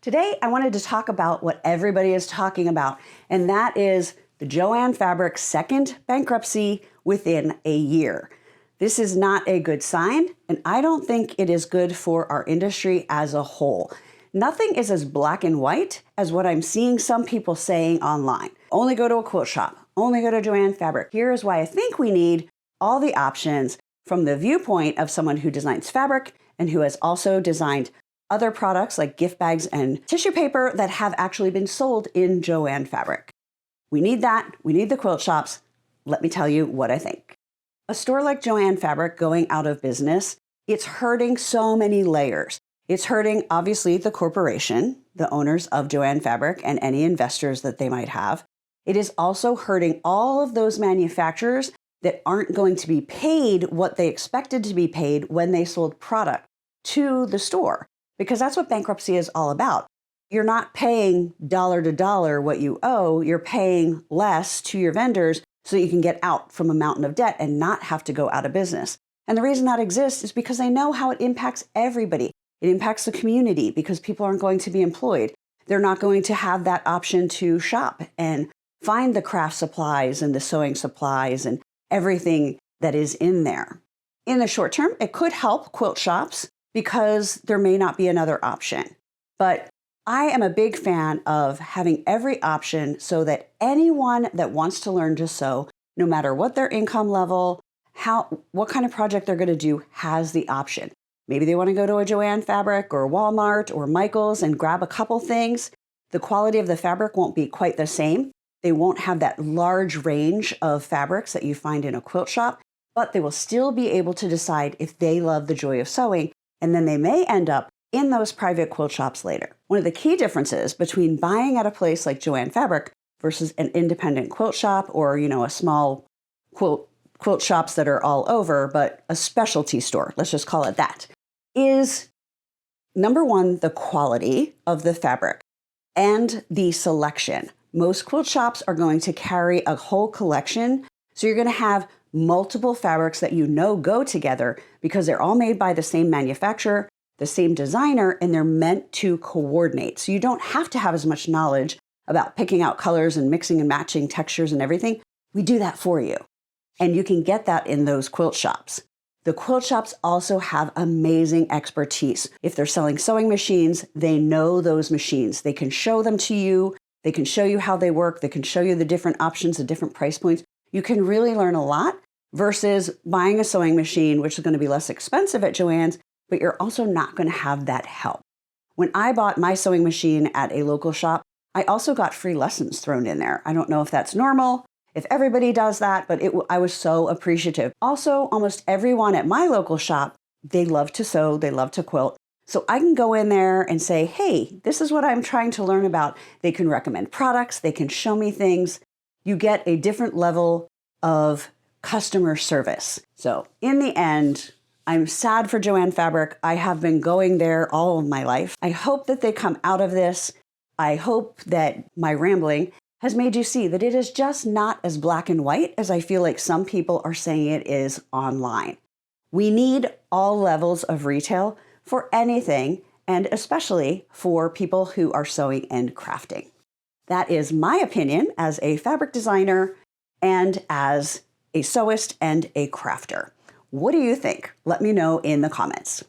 Today, I wanted to talk about what everybody is talking about, and that is the Joann Fabric second bankruptcy within a year. This is not a good sign, and I don't think it is good for our industry as a whole. Nothing is as black and white as what I'm seeing some people saying online. Only go to a quilt shop, only go to Joann Fabric. Here's why I think we need all the options from the viewpoint of someone who designs fabric and who has also designed other products like gift bags and tissue paper that have actually been sold in Joann Fabric. We need that. We need the quilt shops. Let me tell you what I think. A store like Joann Fabric going out of business, it's hurting so many layers. It's hurting, obviously, the corporation, the owners of Joann Fabric, and any investors that they might have. It is also hurting all of those manufacturers that aren't going to be paid what they expected to be paid when they sold product to the store. Because that's what bankruptcy is all about. You're not paying dollar to dollar what you owe, you're paying less to your vendors so that you can get out from a mountain of debt and not have to go out of business. And the reason that exists is because they know how it impacts everybody. It impacts the community because people aren't going to be employed. They're not going to have that option to shop and find the craft supplies and the sewing supplies and everything that is in there. In the short term, it could help quilt shops because there may not be another option. But I am a big fan of having every option so that anyone that wants to learn to sew, no matter what their income level, what kind of project they're going to do, has the option. Maybe they want to go to a Joann Fabric or Walmart or Michael's and grab a couple things. The quality of the fabric won't be quite the same. They won't have that large range of fabrics that you find in a quilt shop, but they will still be able to decide if they love the joy of sewing. And then they may end up in those private quilt shops later. One of the key differences between buying at a place like Joann Fabric versus an independent quilt shop or, a small quilt shops that are all over, but a specialty store, let's just call it that, is number one, the quality of the fabric and the selection. Most quilt shops are going to carry a whole collection. So you're going to have multiple fabrics that go together because they're all made by the same manufacturer, the same designer, and they're meant to coordinate. So you don't have to have as much knowledge about picking out colors and mixing and matching textures and everything. We do that for you. And you can get that in those quilt shops. The quilt shops also have amazing expertise. If they're selling sewing machines, they know those machines. They can show them to you. They can show you how they work. They can show you the different options, the different price points. You can really learn a lot versus buying a sewing machine, which is going to be less expensive at Joann's, but you're also not going to have that help. When I bought my sewing machine at a local shop, I also got free lessons thrown in there. I don't know if that's normal, if everybody does that, but I was so appreciative. Also, almost everyone at my local shop, they love to sew, they love to quilt. So I can go in there and say, hey, this is what I'm trying to learn about. They can recommend products, they can show me things. You get a different level of customer service. So in the end, I'm sad for Joann Fabric. I have been going there all of my life. I hope that they come out of this. I hope that my rambling has made you see that it is just not as black and white as I feel like some people are saying it is online. We need all levels of retail for anything, and especially for people who are sewing and crafting. That is my opinion as a fabric designer and as a sewist and a crafter. What do you think? Let me know in the comments.